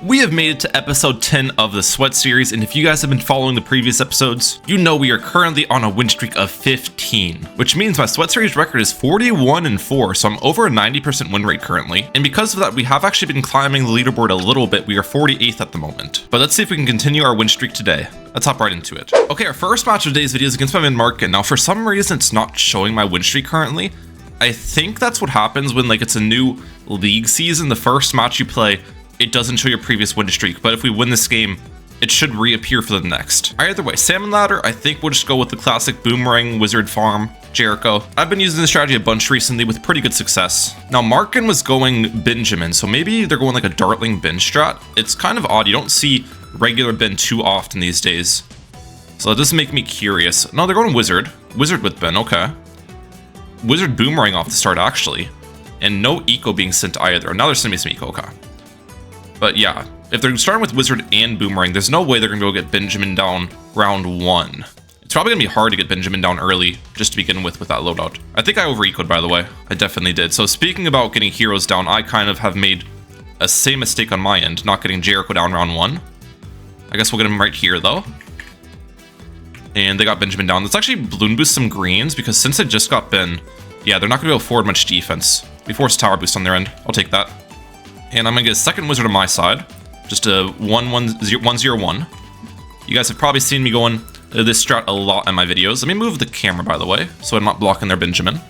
We have made it to episode 10 of the Sweat series, and if you guys have been following the previous episodes, you know we are currently on a win streak of 15, which means my Sweat series record is 41-4, so I'm over a 90% win rate currently. And because of that, we have actually been climbing the leaderboard a little bit. We are 48th at the moment. But let's see if we can continue our win streak today. Let's hop right into it. Okay, our first match of today's video is against my main market. Now, for some reason, it's not showing my win streak currently. I think that's what happens when it's a new league season. The first match you play, it doesn't show your previous win streak, but if we win this game, it should reappear for the next. Either way, Salmon ladder, I think we'll just go with the classic boomerang, wizard farm, Jericho. I've been using this strategy a bunch recently with pretty good success. Now, Markin was going Benjamin, so maybe they're going like a Dartling Ben strat. It's kind of odd. You don't see regular Ben too often these days. So that does make me curious. No, they're going wizard. Wizard with Ben, okay. Wizard boomerang off the start, actually. And no eco being sent either. Now they're sending me some eco, okay. But yeah, if they're starting with Wizard and Boomerang, there's no way they're going to go get Benjamin down round 1. It's probably going to be hard to get Benjamin down early, just to begin with that loadout. I think I over-ecoed, by the way. I definitely did. So speaking about getting heroes down, I kind of have made a same mistake on my end, not getting Jericho down round 1. I guess we'll get him right here, though. And they got Benjamin down. Let's actually balloon boost some greens, because since they just got Ben, yeah, they're not going to be able to afford much defense. We force tower boost on their end. I'll take that. And I'm going to get a second wizard on my side. Just a 1-1-0-1. You guys have probably seen me going this strat a lot in my videos. Let me move the camera, by the way, so I'm not blocking their Benjamin.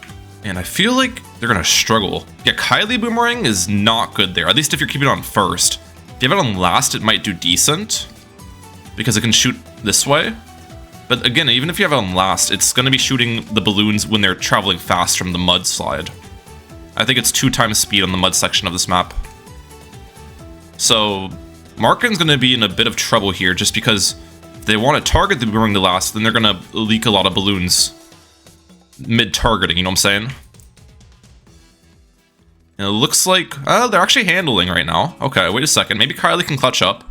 And I feel like they're going to struggle. Yeah, Kylie Boomerang is not good there, at least if you're keeping it on first. If you have it on last, it might do decent, because it can shoot this way. But again, even if you have it on last, it's going to be shooting the balloons when they're traveling fast from the mudslide. I think it's 2 times speed on the mud section of this map. So, Markin's going to be in a bit of trouble here, just because if they want to target the boomerang the last, then they're going to leak a lot of balloons mid-targeting, you know what I'm saying? And it looks like, they're actually handling right now. Okay, wait a second, maybe Kylie can clutch up.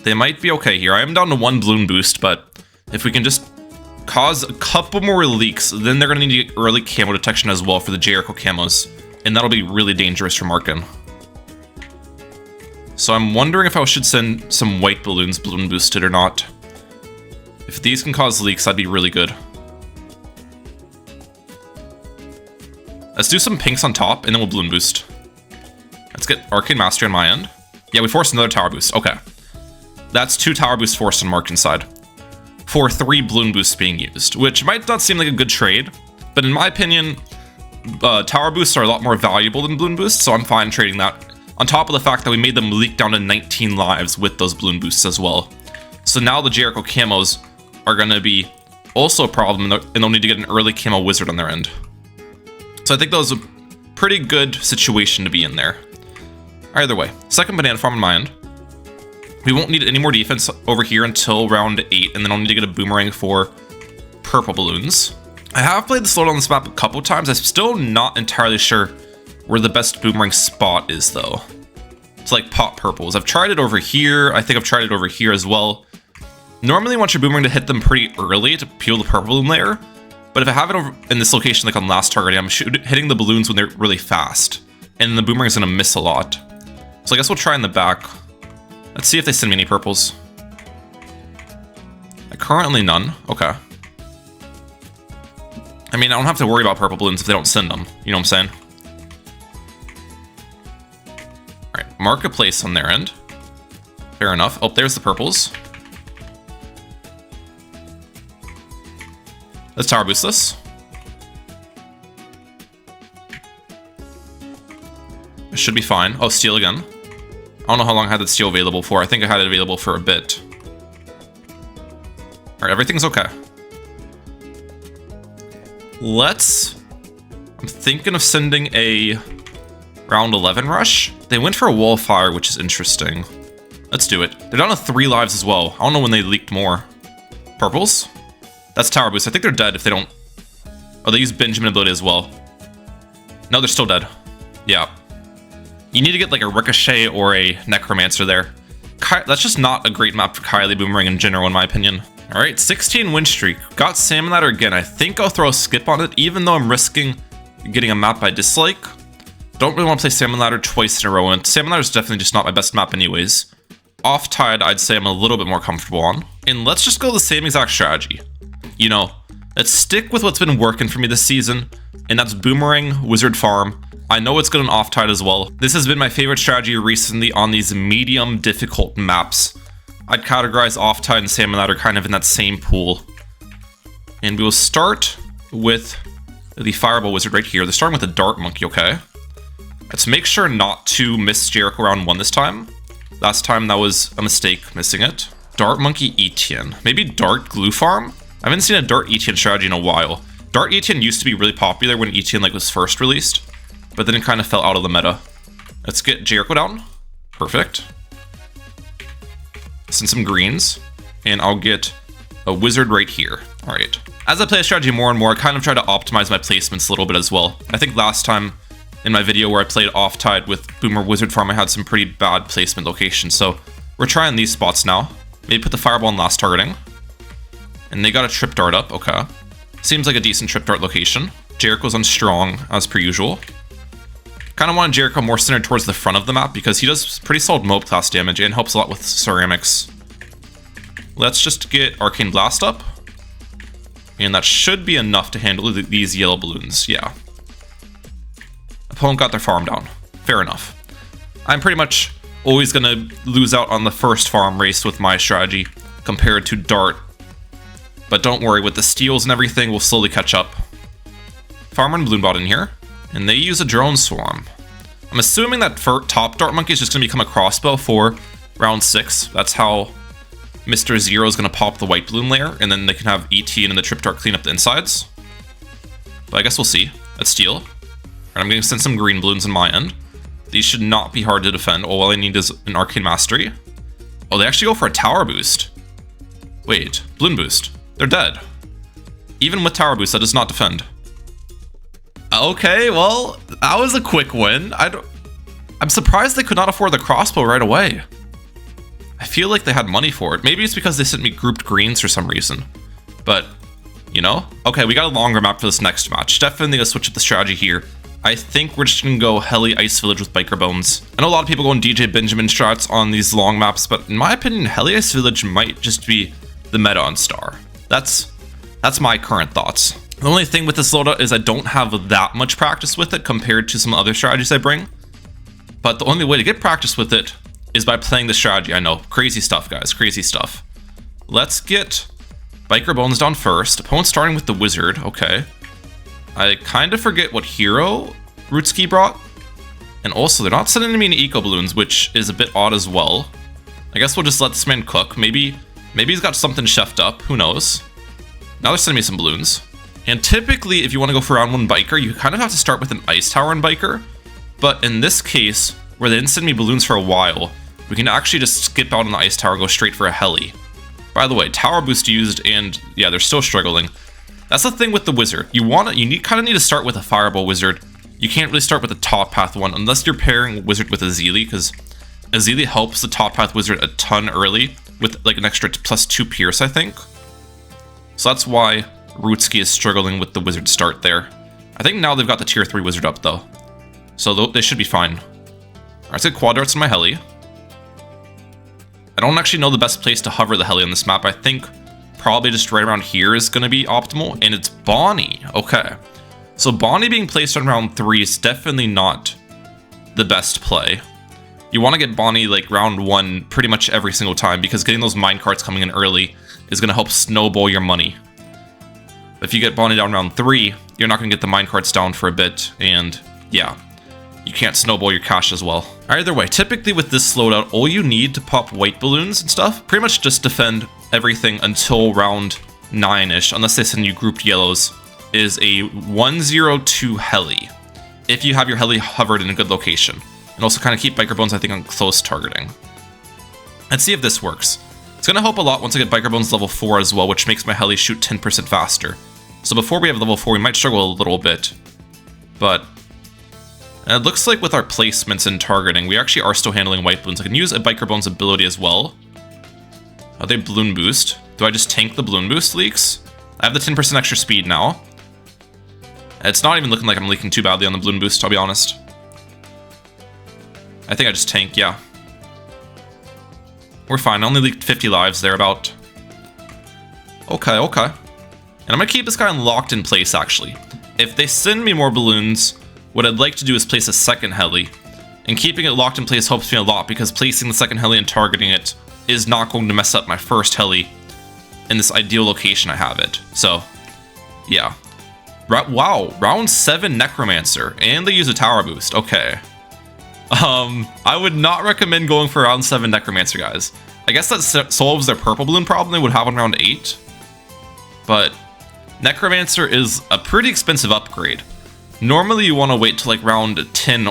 They might be okay here. I am down to 1 balloon boost, but if we can just cause a couple more leaks, then they're going to need to get early camo detection as well for the Jericho camos, and that'll be really dangerous for Markin. So I'm wondering if I should send some white balloons balloon boosted or not. If these can cause leaks, that'd be really good. Let's do some pinks on top, and then we'll balloon boost. Let's get Arcane Mastery on my end. Yeah, we forced another tower boost. Okay. That's 2 tower boosts forced on Markin's side, for 3 balloon boosts being used, which might not seem like a good trade, but in my opinion, tower boosts are a lot more valuable than balloon boosts, so I'm fine trading that. On top of the fact that we made them leak down to 19 lives with those balloon boosts as well. So now the Jericho camos are going to be also a problem, and they'll need to get an early camo wizard on their end. So I think that was a pretty good situation to be in there. Either way, second banana farm on my end. We won't need any more defense over here until round 8, and then I'll need to get a boomerang for purple balloons. I have played the slowdown on this map a couple times. I'm still not entirely sure where the best boomerang spot is, though. It's like pop purples. I've tried it over here. I think I've tried it over here as well. Normally, you want your boomerang to hit them pretty early to peel the purple balloon layer. But if I have it over in this location, like on last targeting, I'm hitting the balloons when they're really fast. And the boomerang's gonna miss a lot. So I guess we'll try in the back. Let's see if they send me any purples. Currently none. Okay. I mean, I don't have to worry about purple balloons if they don't send them. You know what I'm saying? Alright, marketplace on their end. Fair enough. Oh, there's the purples. Let's tower boost this. It should be fine. Oh, steal again. I don't know how long I had that steal available for. I think I had it available for a bit. Alright, everything's okay. I'm thinking of sending a round 11 rush. They went for a wall of fire, which is interesting. Let's do it. They're down to 3 lives as well. I don't know when they leaked more. Purples? That's tower boost. I think they're dead if they don't... Oh, they use Benjamin ability as well. No, they're still dead. Yeah. You need to get like a Ricochet or a Necromancer there. That's just not a great map for Kylie Boomerang in general, in my opinion. Alright, 16 win streak. Got Salmon ladder again. I think I'll throw a skip on it, even though I'm risking getting a map I dislike. Don't really want to play Salmon Ladder twice in a row, and Salmon Ladder is definitely just not my best map anyways. Off Tide, I'd say I'm a little bit more comfortable on. And let's just go the same exact strategy. You know, let's stick with what's been working for me this season, and that's Boomerang, Wizard Farm. I know it's good on Off Tide as well. This has been my favorite strategy recently on these medium difficult maps. I'd categorize Off Tide and Salmon Ladder kind of in that same pool. And we will start with the Fireball Wizard right here. They're starting with the Dart Monkey, okay? Let's make sure not to miss Jericho round 1 this time. Last time that was a mistake, missing it. Dart Monkey Etienne. Maybe Dart Glue Farm? I haven't seen a Dart Etienne strategy in a while. Dart Etienne used to be really popular when Etienne like was first released, but then it kind of fell out of the meta. Let's get Jericho down. Perfect. Send some greens, and I'll get a wizard right here. All right. As I play a strategy more and more, I kind of try to optimize my placements a little bit as well. I think last time in my video where I played Off Tide with Boomer Wizard Farm, I had some pretty bad placement locations, so we're trying these spots now. Maybe put the Fireball in last targeting. And they got a Trip Dart up, okay. Seems like a decent Trip Dart location. Jericho's on strong, as per usual. Kind of want Jericho more centered towards the front of the map because he does pretty solid mob class damage and helps a lot with ceramics. Let's just get Arcane Blast up. And that should be enough to handle these yellow balloons, yeah. Opponent got their farm down. Fair enough. I'm pretty much always going to lose out on the first farm race with my strategy compared to Dart. But don't worry, with the steals and everything, we'll slowly catch up. Farmer and Bloon bot in here. And they use a Drone Swarm. I'm assuming that top Dart Monkey is just going to become a crossbow for round 6. That's how Mr. Zero is going to pop the white balloon layer, and then they can have Etienne and the Trip Dart clean up the insides. But I guess we'll see. Let's steal. And I'm going to send some green balloons on my end. These should not be hard to defend. All I need is an Arcane Mastery. Oh, they actually go for a Tower Boost. Wait, Balloon Boost. They're dead. Even with Tower Boost, that does not defend. Okay, well, that was a quick win. I'm surprised they could not afford the crossbow right away. I feel like they had money for it. Maybe it's because they sent me grouped greens for some reason. But, you know? Okay, we got a longer map for this next match. Definitely gonna switch up the strategy here. I think we're just gonna go Heli Ice Village with Biker Bones. I know a lot of people go in DJ Benjamin strats on these long maps, but in my opinion, Heli Ice Village might just be the meta on Star. That's my current thoughts. The only thing with this loadout is I don't have that much practice with it compared to some other strategies I bring. But the only way to get practice with it is by playing the strategy. I know, crazy stuff, guys, crazy stuff. Let's get Biker Bones down first. Opponent starting with the Wizard, okay. I kind of forget what hero Rootski brought. And also, they're not sending me any Eco Balloons, which is a bit odd as well. I guess we'll just let this man cook. Maybe he's got something chefed up, who knows. Now they're sending me some balloons. And typically, if you want to go for round 1 Biker, you kind of have to start with an Ice Tower in Biker. But in this case, where they didn't send me balloons for a while, we can actually just skip out on the Ice Tower, go straight for a Heli. By the way, Tower Boost used, and yeah, they're still struggling. That's the thing with the Wizard. You kind of need to start with a Fireball Wizard. You can't really start with the top path one unless you're pairing Wizard with Azili, because Azili helps the top path Wizard a ton early with like an extra +2 Pierce, I think. So that's why Rootski is struggling with the Wizard start there. I think now they've got the tier 3 Wizard up though. So they should be fine. Alright, let's get Quad Darts in my Heli. I don't actually know the best place to hover the Heli on this map. I think probably just right around here is going to be optimal. And it's Bonnie. Okay. So Bonnie being placed on round 3 is definitely not the best play. You want to get Bonnie like round 1 pretty much every single time, because getting those minecarts coming in early is going to help snowball your money. If you get Bonnie down round 3, you're not going to get the minecarts down for a bit, and yeah, you can't snowball your cash as well. Either way, typically with this loadout, all you need to pop white balloons and stuff, pretty much just defend everything until round 9-ish, unless they send you grouped yellows, is a 102 Heli, if you have your Heli hovered in a good location. And also kind of keep Biker Bones, I think, on close targeting. Let's see if this works. It's going to help a lot once I get Biker Bones level 4 as well, which makes my Heli shoot 10% faster. So before we have level 4, we might struggle a little bit. But it looks like with our placements and targeting, we actually are still handling white balloons. I can use a Biker Bones ability as well. Are they Balloon Boost? Do I just tank the Balloon Boost leaks? I have the 10% extra speed now. It's not even looking like I'm leaking too badly on the Balloon Boost, I'll be honest. I think I just tank, yeah. We're fine, I only leaked 50 lives there about. Okay, okay. And I'm gonna keep this guy locked in place, actually. If they send me more balloons, what I'd like to do is place a second heli. And keeping it locked in place helps me a lot, because placing the second heli and targeting it is not going to mess up my first heli in this ideal location I have it. So, yeah. Wow, round 7 Necromancer, and they use a tower boost, okay. I would not recommend going for round 7 Necromancer, guys. I guess that solves their purple balloon problem they would have on round 8. But Necromancer is a pretty expensive upgrade. Normally you want to wait till like round 10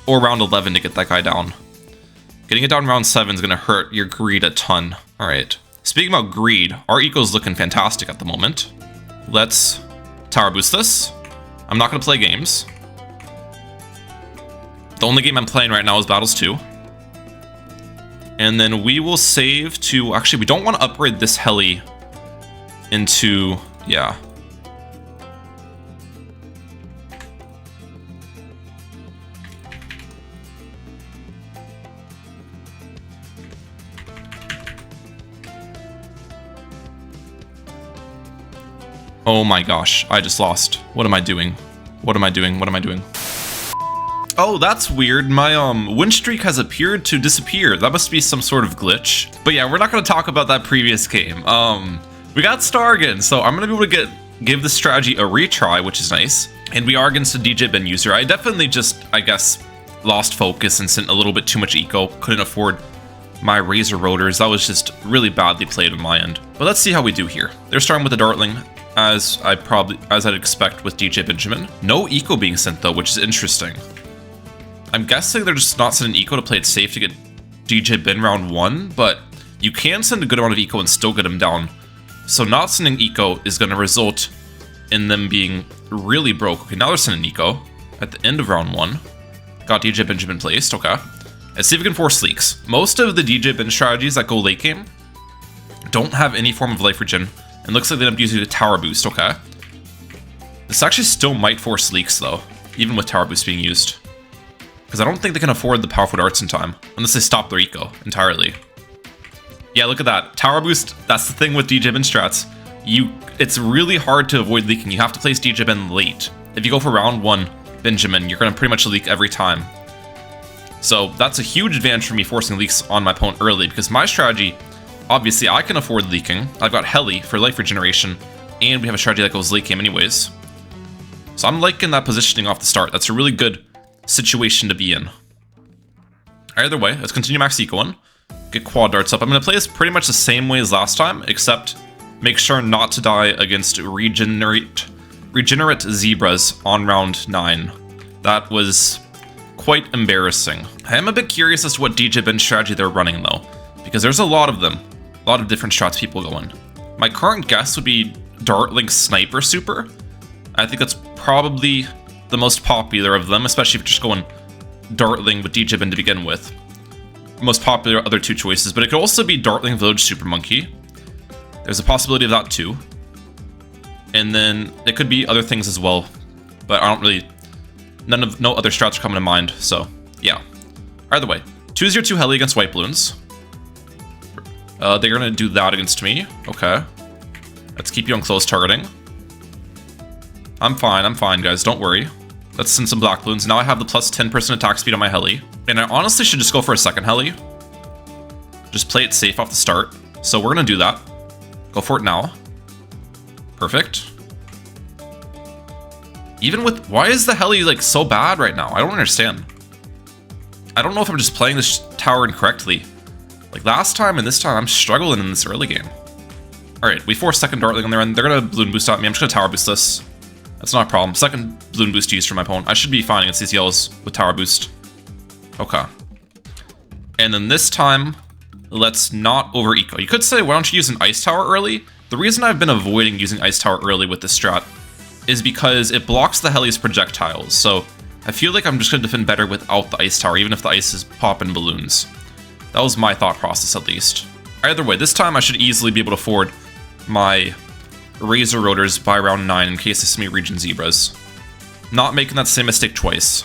or round 11 to get that guy down. Getting it down round 7 is going to hurt your greed a ton. Alright, speaking about greed, our eco's looking fantastic at the moment. Let's tower boost this. I'm not going to play games. The only game I'm playing right now is Battles 2. And then we will save to... Actually, we don't want to upgrade this heli into... Yeah. Oh my gosh, I just lost. What am I doing? What am I doing? What am I doing? Oh, that's weird. My win streak has appeared to disappear. That must be some sort of glitch. But yeah, we're not going to talk about that previous game. We got Star again, so I'm going to be able to give this strategy a retry, which is nice. And we are against a DJ bin user. I definitely just, I guess, lost focus and sent a little bit too much eco. Couldn't afford my Razor Rotors. That was just really badly played on my end. But let's see how we do here. They're starting with a Dartling, as I'd expect with DJ Benjamin. No eco being sent though, which is interesting. I'm guessing they're just not sending eco to play it safe to get DJ bin round 1, but you can send a good amount of eco and still get him down. So not sending eco is going to result in them being really broke. Okay, now they're sending eco at the end of round 1. Got DJ Benjamin placed, okay. Let's see if we can force leaks. Most of the DJ bin strategies that go late game don't have any form of life regen, and looks like they end up using a tower boost, okay. This actually still might force leaks though, even with tower boost being used. Because I don't think they can afford the powerful darts in time, unless they stop their eco entirely. Yeah, look at that. Tower boost, that's the thing with DJ bin strats. It's really hard to avoid leaking. You have to place DJ bin late. If you go for round 1 Benjamin, you're going to pretty much leak every time. So that's a huge advantage for me forcing leaks on my opponent early, because my strategy, obviously I can afford leaking. I've got Heli for life regeneration, and we have a strategy that goes late game anyways. So I'm liking that positioning off the start. That's a really good situation to be in. Either way, let's continue max ecoing. Get quad darts up. I'm going to play this pretty much the same way as last time, except make sure not to die against regenerate zebras on round 9. That was quite embarrassing. I am a bit curious as to what DJ bin strategy they're running though, because there's a lot of them. A lot of different strats people going. My current guess would be Dartling Sniper Super. I think that's probably the most popular of them, especially if you're just going Dartling with DJ bin to begin with. Most popular other two choices, but it could also be Dartling Village Super Monkey. There's a possibility of that too. And then it could be other things as well, but I don't really, no other strats are coming to mind, so yeah. Either way, 202 Heli against White Bloons. They're gonna do that against me, okay. Let's keep you on close targeting. I'm fine guys, don't worry. Let's send some Black Bloons. Now I have the plus 10% attack speed on my Heli. And I honestly should just go for a second Heli. Just play it safe off the start. So we're gonna do that. Go for it now. Perfect. Even with, why is the Heli like so bad right now? I don't understand. I don't know if I'm just playing this tower incorrectly. Like last time and this time, I'm struggling in this early game. All right, we force second Dartling on their end. They're gonna balloon boost at me. I'm just gonna tower boost this. That's not a problem. Second balloon boost used for my opponent. I should be fine against these yellows with tower boost. Okay. And then this time, let's not over eco. You could say, why don't you use an ice tower early? The reason I've been avoiding using ice tower early with this strat is because it blocks the Heli's projectiles. So I feel like I'm just gonna defend better without the ice tower, even if the ice is popping balloons. That was my thought process at least. Either way, this time I should easily be able to afford my Razor Rotors by round 9 in case they send me region zebras. Not making that same mistake twice.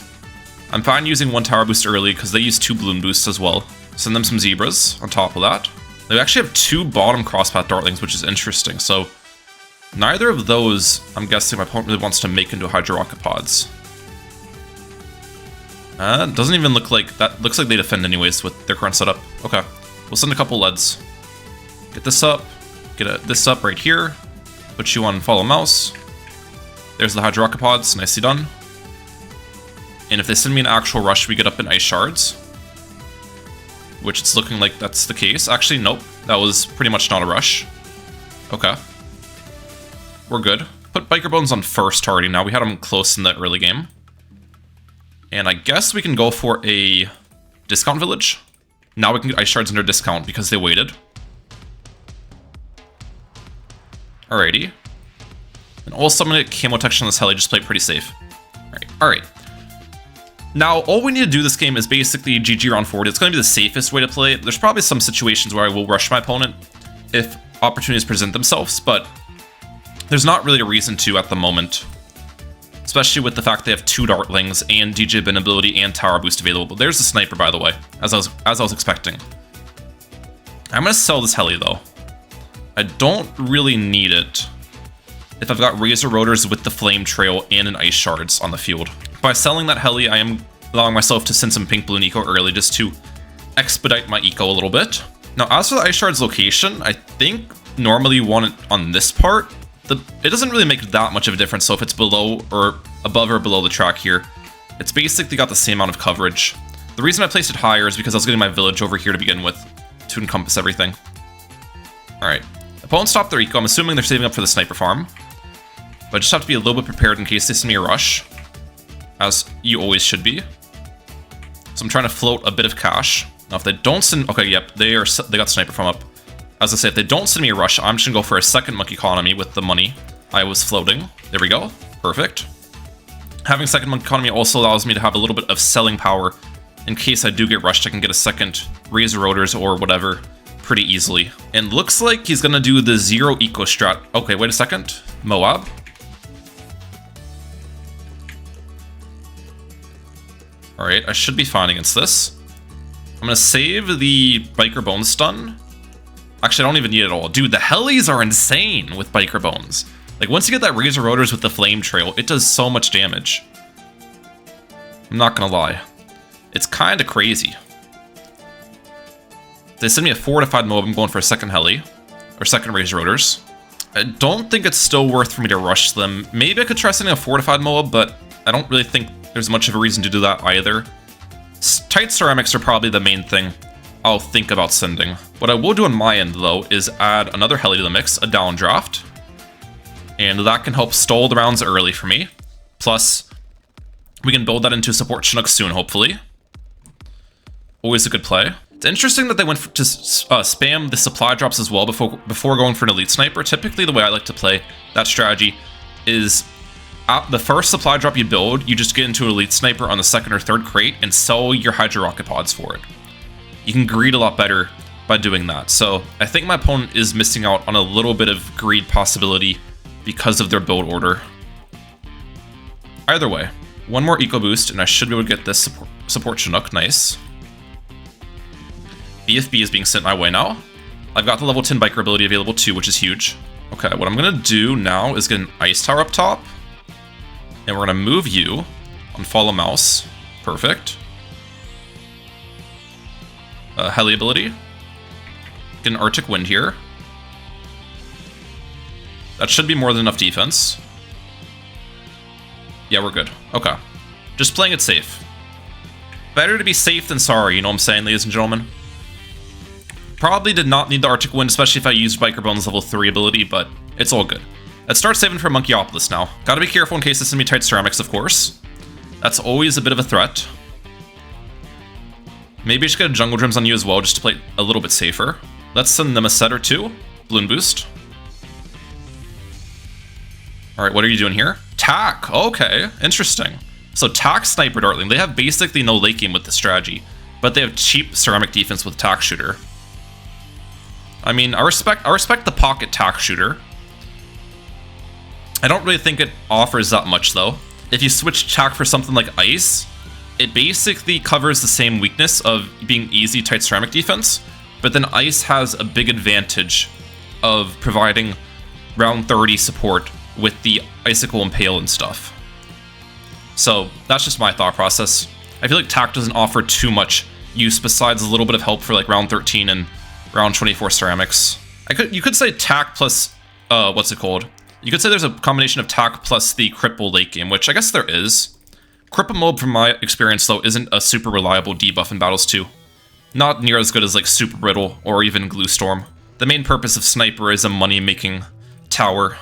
I'm fine using 1 tower boost early because they use 2 balloon boosts as well. Send them some zebras on top of that. They actually have 2 bottom crosspath dartlings, which is interesting. So neither of those, I'm guessing my opponent really wants to make into Hydro Rocket Pods. Doesn't even look like that. Looks like they defend anyways with their current setup. Okay, we'll send a couple leads. Get this up. Get this up right here. Put you on follow mouse. There's the Hydro Rocket Pods. Nicely done. And if they send me an actual rush, we get up in ice shards. Which it's looking like that's the case. Actually, nope. That was pretty much not a rush. Okay. We're good. Put Biker Bones on first already now. We had them close in the early game. And I guess we can go for a discount village. Now we can get ice shards under discount because they waited. Alrighty. And also I'm going to camo protection on this heli, just play it pretty safe. Alright. Now, all we need to do this game is basically GG round 40. It's going to be the safest way to play it. There's probably some situations where I will rush my opponent if opportunities present themselves, but there's not really a reason to at the moment. Especially with the fact they have 2 dartlings and DJ bin ability and tower boost available. There's the sniper, by the way, as I was expecting. I'm going to sell this heli, though. I don't really need it if I've got Razor Rotors with the Flame Trail and an Ice Shards on the field. By selling that heli, I am allowing myself to send some Pink Balloon Eco early just to expedite my Eco a little bit. Now, as for the Ice Shards location, I think normally you want it on this part. It doesn't really make that much of a difference, so if it's below or above or below the track here, it's basically got the same amount of coverage. The reason I placed it higher is because I was getting my village over here to begin with to encompass everything. Alright, opponents stop their eco. I'm assuming they're saving up for the sniper farm, but I just have to be a little bit prepared in case they send me a rush, as you always should be. So I'm trying to float a bit of cash. Now if they don't send... Okay, yep, they got sniper farm up. As I say, if they don't send me a rush, I'm just gonna go for a second monkey economy with the money I was floating. There we go. Perfect. Having second monkey economy also allows me to have a little bit of selling power. In case I do get rushed, I can get a second Razor Rotors or whatever pretty easily. And looks like he's gonna do the 0 eco strat. Okay, wait a second. Moab. Alright, I should be fine against this. I'm gonna save the Biker Bones stun. Actually, I don't even need it at all. Dude, the helis are insane with Biker Bones. Like, once you get that Razor Rotors with the Flame Trail, it does so much damage. I'm not gonna lie. It's kind of crazy. If they send me a fortified mob, I'm going for a second heli. Or second Razor Rotors. I don't think it's still worth for me to rush them. Maybe I could try sending a fortified mob, but I don't really think there's much of a reason to do that either. Tight ceramics are probably the main thing I'll think about sending. What I will do on my end, though, is add another heli to the mix, a downdraft. And that can help stall the rounds early for me. Plus, we can build that into support Chinook soon, hopefully. Always a good play. It's interesting that they went to spam the supply drops as well before going for an elite sniper. Typically, the way I like to play that strategy is at the first supply drop you build, you just get into an elite sniper on the second or third crate and sell your Hydro Rocket Pods for it. You can greed a lot better by doing that. So I think my opponent is missing out on a little bit of greed possibility because of their build order. Either way, one more eco boost and I should be able to get this support Chinook. Nice. BFB is being sent my way now. I've got the level 10 biker ability available too, which is huge. Okay, what I'm gonna do now is get an ice tower up top. And we're gonna move you on follow mouse. Perfect. Heli ability. Get an Arctic Wind here. That should be more than enough defense. Yeah, we're good. Okay. Just playing it safe. Better to be safe than sorry, you know what I'm saying, ladies and gentlemen? Probably did not need the Arctic Wind, especially if I used Biker Bones level 3 ability, but it's all good. Let's start saving for Monkeyopolis now. Gotta be careful in case they send me tight ceramics, of course. That's always a bit of a threat. Maybe I should get a Jungle Drums on you as well, just to play a little bit safer. Let's send them a set or two. Balloon boost. Alright, what are you doing here? Tack! Okay, interesting. So Tack Sniper Dartling, they have basically no late game with this strategy, but they have cheap ceramic defense with Tack Shooter. I mean, I respect the pocket Tack Shooter. I don't really think it offers that much though. If you switch Tack for something like Ice, it basically covers the same weakness of being easy tight ceramic defense, but then ice has a big advantage of providing round 30 support with the icicle impale and stuff. So that's just my thought process. I feel like tack doesn't offer too much use besides a little bit of help for like round 13 and round 24 ceramics. You could say tack plus what's it called? You could say there's a combination of tack plus the cripple late game, which I guess there is. Cripple mob, from my experience though, isn't a super reliable debuff in Battles 2. Not near as good as like Super Brittle or even Glue Storm. The main purpose of Sniper is a money-making tower.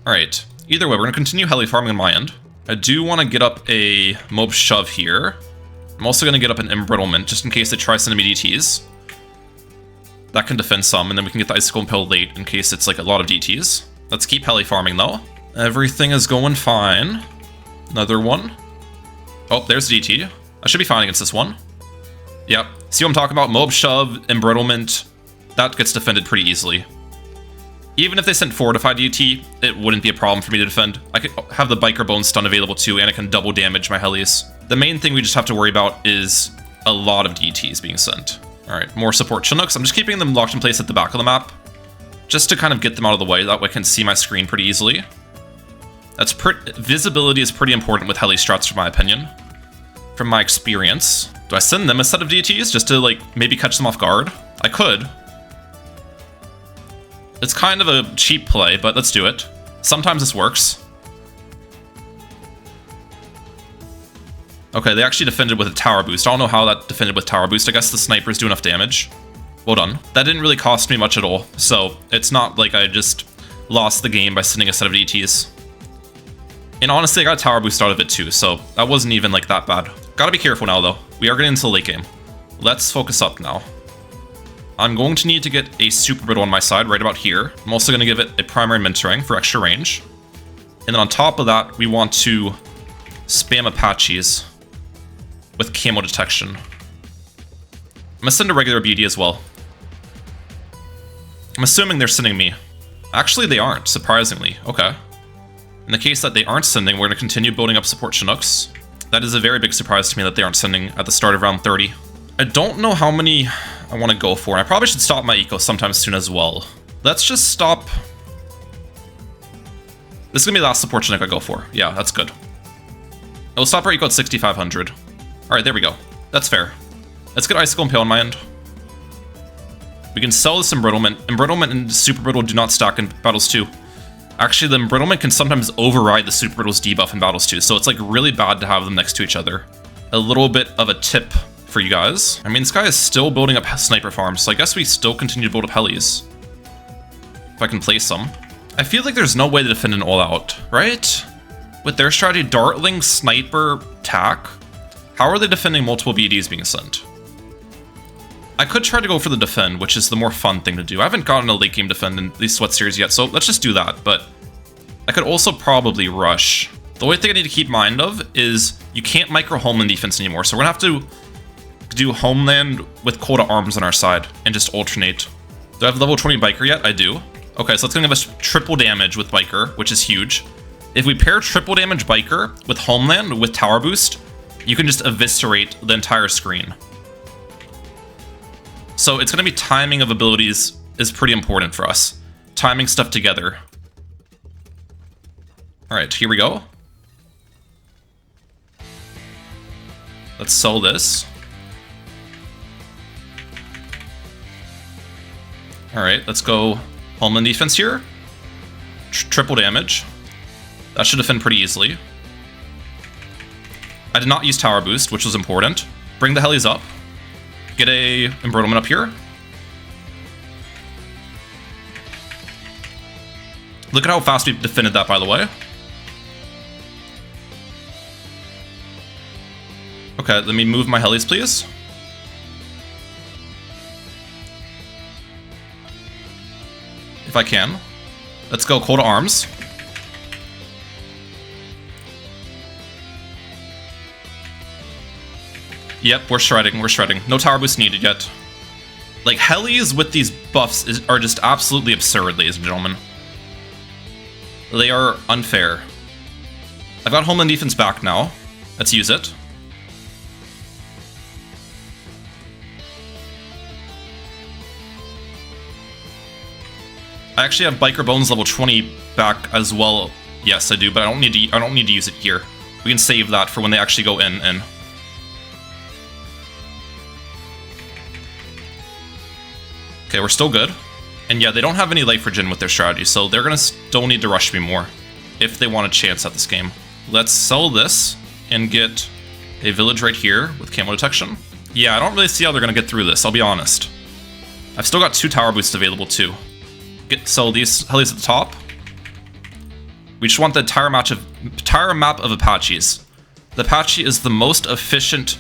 Alright, either way, we're going to continue heli farming on my end. I do want to get up a mob shove here. I'm also going to get up an embrittlement, just in case they try sending me DTs. That can defend some, and then we can get the icicle impale late in case it's like a lot of DTs. Let's keep heli farming though. Everything is going fine. Another one. Oh, there's the DT. I should be fine against this one. Yep. See what I'm talking about? Mob shove, embrittlement. That gets defended pretty easily. Even if they sent fortified DT, it wouldn't be a problem for me to defend. I could have the biker bone stun available too, and I can double damage my helis. The main thing we just have to worry about is a lot of DTs being sent. Alright, more support Chinooks. I'm just keeping them locked in place at the back of the map, just to kind of get them out of the way. That way I can see my screen pretty easily. Visibility is pretty important with heli strats, in my opinion. From my experience. Do I send them a set of DTs just to, like, maybe catch them off guard? I could. It's kind of a cheap play, but let's do it. Sometimes this works. Okay, they actually defended with a tower boost. I don't know how that defended with tower boost. I guess the snipers do enough damage. Well done. That didn't really cost me much at all, so it's not like I just lost the game by sending a set of DTs. And honestly, I got a tower boost out of it too, so that wasn't even like that bad. Gotta be careful now though. We are getting into the late game. Let's focus up now. I'm going to need to get a super brittle on my side right about here. I'm also going to give it a primary mentoring for extra range. And then on top of that, we want to spam Apaches with camo detection. I'm going to send a regular BD as well. I'm assuming they're sending me. Actually, they aren't, surprisingly. Okay. In the case that they aren't sending, we're going to continue building up support Chinooks. That is a very big surprise to me that they aren't sending at the start of round 30. I don't know how many I want to go for. I probably should stop my eco sometime soon as well. Let's just stop. This is going to be the last support Chinook I go for. Yeah, that's good. We'll stop our eco at 6,500. Alright, there we go. That's fair. Let's get Icicle Impale on my end. We can sell this Embrittlement. Embrittlement and Super Brittle do not stack in Battles 2. Actually, the Embrittlement can sometimes override the Super Brittle's debuff in Battles 2, so it's like really bad to have them next to each other. A little bit of a tip for you guys. I mean, this guy is still building up sniper farms, so I guess we still continue to build up helis. If I can place some. I feel like there's no way to defend an all-out, right? With their strategy, Dartling, Sniper, Tack, how are they defending multiple BDs being sent? I could try to go for the defend, which is the more fun thing to do. I haven't gotten a late game defend in these Sweat series yet, so let's just do that, but I could also probably rush. The only thing I need to keep in mind of is you can't micro Homeland defense anymore, so we're gonna have to do Homeland with Cold Arms on our side and just alternate. Do I have level 20 Biker yet? I do. Okay, so it's gonna give us triple damage with Biker, which is huge. If we pair triple damage Biker with Homeland with Tower Boost, you can just eviscerate the entire screen. So it's gonna be timing of abilities is pretty important for us. Timing stuff together. Alright, here we go. Let's sell this. Alright, let's go Homeland defense here. Triple damage. That should defend pretty easily. I did not use Tower Boost, which was important. Bring the helis up. Get a Embrittlement up here. Look at how fast we defended that, by the way. Okay, let me move my helis, please. If I can. Let's go Cold Arms. Yep, we're shredding, we're shredding. No Tower Boost needed yet. Like, helis with these buffs are just absolutely absurd, ladies and gentlemen. They are unfair. I've got Homeland defense back now. Let's use it. I actually have Biker Bones level 20 back as well. Yes, I do, but I don't need to use it here. We can save that for when they actually go in. Okay, we're still good. And yeah, they don't have any life regen with their strategy, so they're gonna still need to rush me more if they want a chance at this game. Let's sell this and get a village right here with camo detection. Yeah, I don't really see how they're gonna get through this, I'll be honest. I've still got 2 tower boosts available too. Sell these helis at the top. We just want the entire map of Apaches. The Apache is the most efficient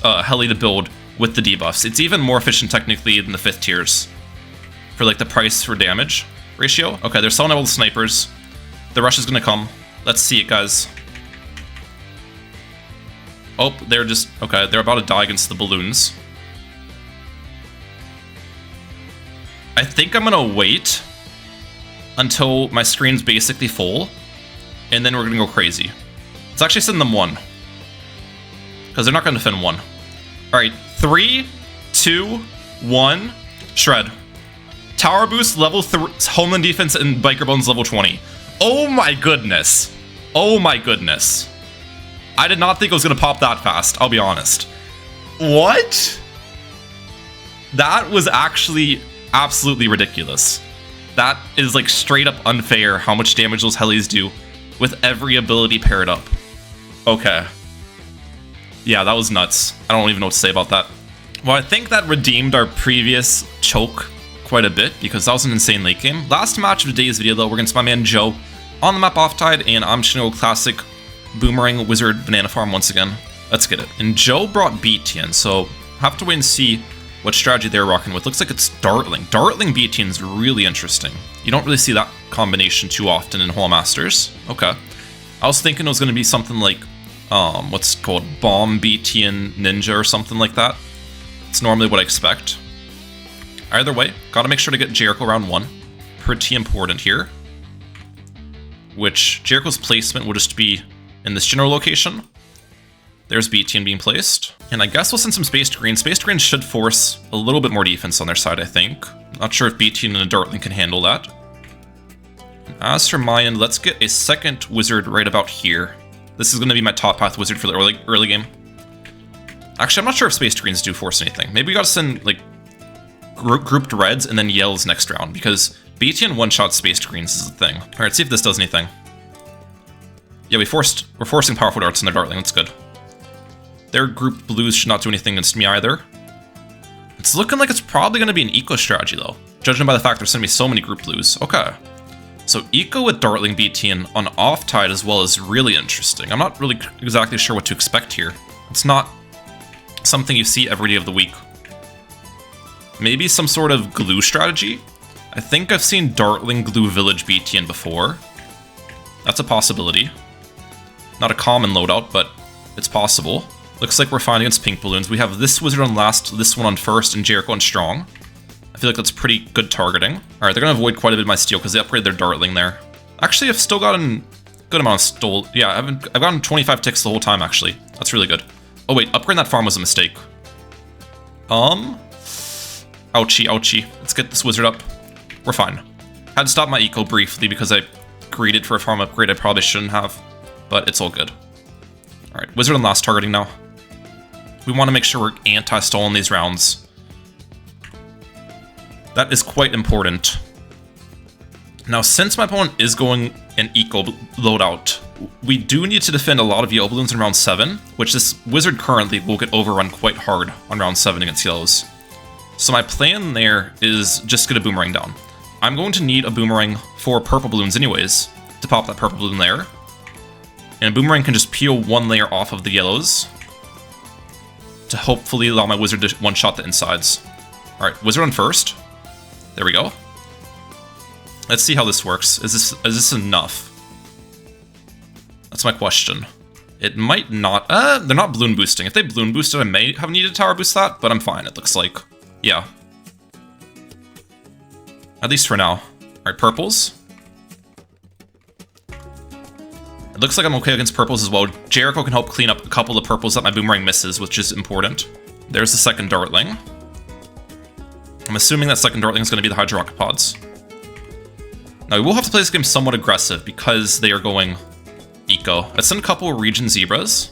heli to build with the debuffs. It's even more efficient technically than the 5th tiers for like the price for damage ratio. Okay, they're selling all the snipers. The rush is gonna come. Let's see it, guys. Oh, they're just, okay, they're about to die against the balloons. I think I'm gonna wait until my screen's basically full, and then we're gonna go crazy. Let's actually send them 1, because they're not gonna defend 1. All right, 3, 2, 1, shred. Tower boost level 3, homeland defense and Biker Bones level 20. Oh my goodness. Oh my goodness. I did not think it was gonna pop that fast, I'll be honest. What? That was actually absolutely ridiculous. That is like straight up unfair how much damage those helis do with every ability paired up. Okay. Yeah, that was nuts. I don't even know what to say about that. Well, I think that redeemed our previous choke quite a bit because that was an insane late game. Last match of today's video though, we're against my man Joe on the map Off-Tide, and I'm just gonna go classic Boomerang Wizard Banana Farm once again. Let's get it. And Joe brought BTN, so have to wait and see what strategy they're rocking with. Looks like it's Dartling. Dartling BTN is really interesting. You don't really see that combination too often in Hall Masters. Okay. I was thinking it was going to be something like, what's it called? Bomb BTN Ninja or something like that. It's normally what I expect. Either way, gotta make sure to get Jericho round 1. Pretty important here. Which, Jericho's placement will just be in this general location. There's BTN being placed. And I guess we'll send some Space Green. Space Green should force a little bit more defense on their side, I think. Not sure if BTN and a Dartling can handle that. And as for my end, let's get a second wizard right about here. This is going to be my top path wizard for the early game. Actually, I'm not sure if Space Greens do force anything. Maybe we gotta send, like, grouped reds and then yells next round, because BTN one-shot Space Greens is the thing. Alright, see if this does anything. Yeah, we're forcing powerful darts in their Dartling, that's good. Their group blues should not do anything against me either. It's looking like it's probably going to be an eco strategy though, judging by the fact they're sending me so many group blues. Okay. So eco with Dartling BTN on Off-Tide as well is really interesting. I'm not really exactly sure what to expect here. It's not something you see every day of the week. Maybe some sort of glue strategy? I think I've seen Dartling glue Village BTN before. That's a possibility. Not a common loadout, but it's possible. Looks like we're fine against pink balloons. We have this wizard on last, this one on first, and Jericho on strong. I feel like that's pretty good targeting. Alright, they're gonna avoid quite a bit of my steal because they upgraded their Dartling there. Actually, I've still gotten a good amount of stole. Yeah, I've gotten 25 ticks the whole time, actually. That's really good. Oh wait, upgrading that farm was a mistake. Ouchie, ouchie. Let's get this wizard up. We're fine. Had to stop my eco briefly because I greeted for a farm upgrade I probably shouldn't have, but it's all good. Alright, wizard on last targeting now. We want to make sure we're anti-stall in these rounds. That is quite important. Now, since my opponent is going an eco loadout, we do need to defend a lot of yellow balloons in round 7, which this wizard currently will get overrun quite hard on round 7 against yellows. So my plan there is just get a boomerang down. I'm going to need a boomerang for purple balloons anyways, to pop that purple balloon layer. And a boomerang can just peel one layer off of the yellows to hopefully allow my wizard to one-shot the insides. Alright, wizard on first. There we go. Let's see how this works. Is this enough? That's my question. It might not. They're not balloon boosting. If they balloon boosted, I may have needed to tower boost that, but I'm fine, it looks like. Yeah. At least for now. Alright, purples. It looks like I'm okay against purples as well. Jericho can help clean up a couple of purples that my boomerang misses, which is important. There's the second Dartling. I'm assuming that second Dartling is going to be the Hydro Rocket Pods. Now, we will have to play this game somewhat aggressive because they are going eco. Let's send a couple of Region Zebras.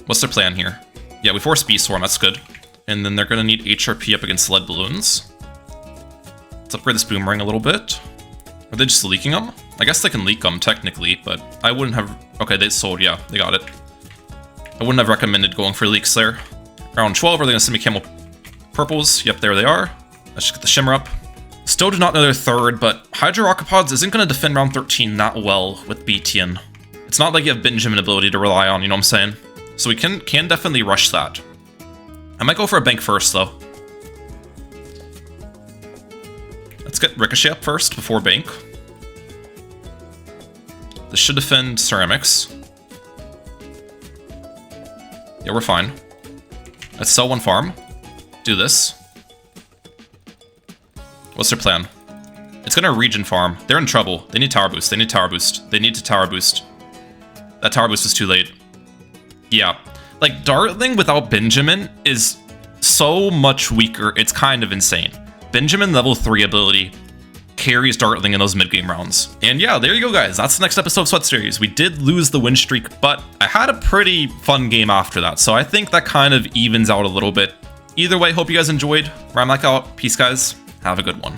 What's their plan here? Yeah, we force B-Swarm, that's good. And then they're going to need HRP up against Lead Bloons. Let's upgrade this Boomerang a little bit. Are they just leaking them? I guess they can leak them, technically, but I wouldn't have... Okay, they sold, yeah, they got it. I wouldn't have recommended going for leaks there. Round 12, are they going to send me Camel Purples? Yep, there they are. Let's just get the Shimmer up. Still do not know their third, but Hydro Rocket Pods isn't going to defend round 13 that well with BTN. It's not like you have Benjamin ability to rely on, you know what I'm saying? So we can definitely rush that. I might go for a bank first, though. Let's get Ricochet up first before bank. This should defend Ceramics. Yeah, we're fine. Let's sell one farm. Do this. What's their plan? It's gonna region farm. They're in trouble. They need tower boost. They need tower boost. They need to tower boost. That tower boost is too late. Yeah. Like, Dartling without Benjamin is so much weaker. It's kind of insane. Benjamin level 3 ability carries Dartling in those mid-game rounds. And yeah, there you go, guys. That's the next episode of Sweat Series. We did lose the win streak, but I had a pretty fun game after that. So I think that kind of evens out a little bit. Either way, hope you guys enjoyed. Mehalic out. Peace, guys. Have a good one.